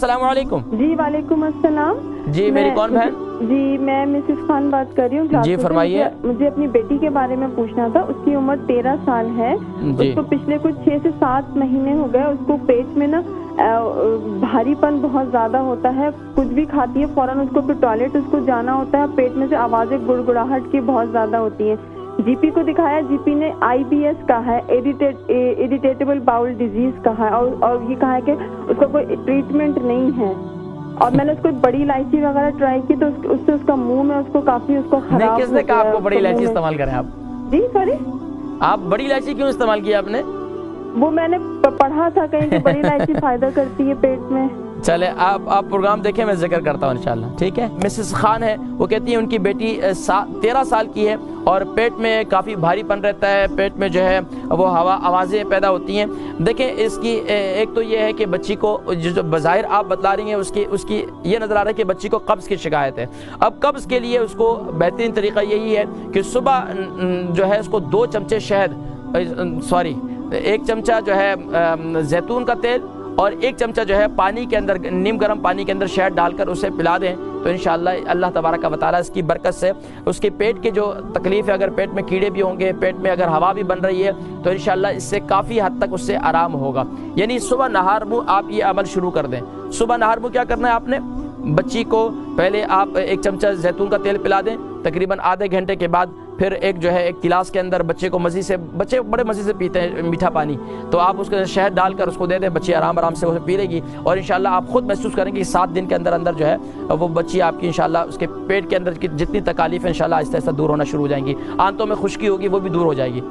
السلام علیکم. جی وعلیکم السلام. جی میری کون بہن؟ جی میں مسز خان بات کر رہی ہوں. جی فرمائیے. مجھے اپنی بیٹی کے بارے میں پوچھنا تھا. اس کی عمر 13 سال ہے. اس کو پچھلے کچھ 6 سے 7 مہینے ہو گئے. اس کو پیٹ میں نا بھاری پن بہت زیادہ ہوتا ہے. کچھ بھی کھاتی ہے فوراً اس کو پھر ٹوائلٹ اس کو جانا ہوتا ہے. پیٹ میں سے آوازیں گڑگڑاہٹ کی بہت زیادہ ہوتی ہیں. جی پی کو دکھایا, جی پی نے آئی بی ایس کہا ہے, اریٹیبل باؤل ڈیزیز کہا ہے, اور یہ کہا ہے کہ اس کا کوئی ٹریٹمنٹ نہیں ہے. اور میں نے اس کو بڑی الائچی وغیرہ ٹرائی کی تو اس سے اس کا منہ میں اس کو کافی اس کو خراب. کس نے کہا آپ کو بڑی الائچی استعمال کریں آپ؟ جی سوری, آپ بڑی الائچی کیوں استعمال کیا آپ نے؟ وہ میں نے پڑھا تھا کہیں کہ بڑی الائچی فائدہ کرتی ہے پیٹ میں. چلے آپ پروگرام دیکھیں, میں ذکر کرتا ہوں انشاءاللہ, ٹھیک ہے. مسز خان ہے, وہ کہتی ہیں ان کی بیٹی 13 سال کی ہے اور پیٹ میں کافی بھاری پن رہتا ہے. پیٹ میں جو ہے وہ آوازیں پیدا ہوتی ہیں. دیکھیں اس کی ایک تو یہ ہے کہ بچی کو جو بظاہر آپ بتلا رہی ہیں اس کی یہ نظر آ رہا ہے کہ بچی کو قبض کی شکایت ہے. اب قبض کے لیے اس کو بہترین طریقہ یہی ہے کہ صبح جو ہے اس کو 2 چمچے ایک چمچہ جو ہے زیتون کا تیل اور 1 چمچہ جو ہے پانی کے اندر, نیم گرم پانی کے اندر شہد ڈال کر اسے پلا دیں تو انشاءاللہ اللہ تبارک و تعالیٰ اس کی برکت سے اس کے پیٹ کے جو تکلیف ہے, اگر پیٹ میں کیڑے بھی ہوں گے, پیٹ میں اگر ہوا بھی بن رہی ہے تو انشاءاللہ اس سے کافی حد تک اس سے آرام ہوگا. یعنی صبح نہار منہ آپ یہ عمل شروع کر دیں. صبح نہار منہ کیا کرنا ہے آپ نے, بچی کو پہلے آپ 1 چمچہ زیتون کا تیل پلا دیں. تقریباً آدھے گھنٹے کے بعد پھر ایک گلاس کے اندر بچے کو بچے بڑے مزے سے پیتے ہیں میٹھا پانی, تو آپ اس کے شہد ڈال کر اس کو دے دیں. بچی آرام سے اسے پی لے گی اور انشاءاللہ آپ خود محسوس کریں گے کہ 7 دن کے اندر جو ہے وہ بچی آپ کی انشاءاللہ اس کے پیٹ کے اندر کی جتنی تکالیف ہے انشاءاللہ آہستہ آہستہ دور ہونا شروع ہو جائیں گی. آنتوں میں خشکی ہوگی وہ بھی دور ہو جائے گی.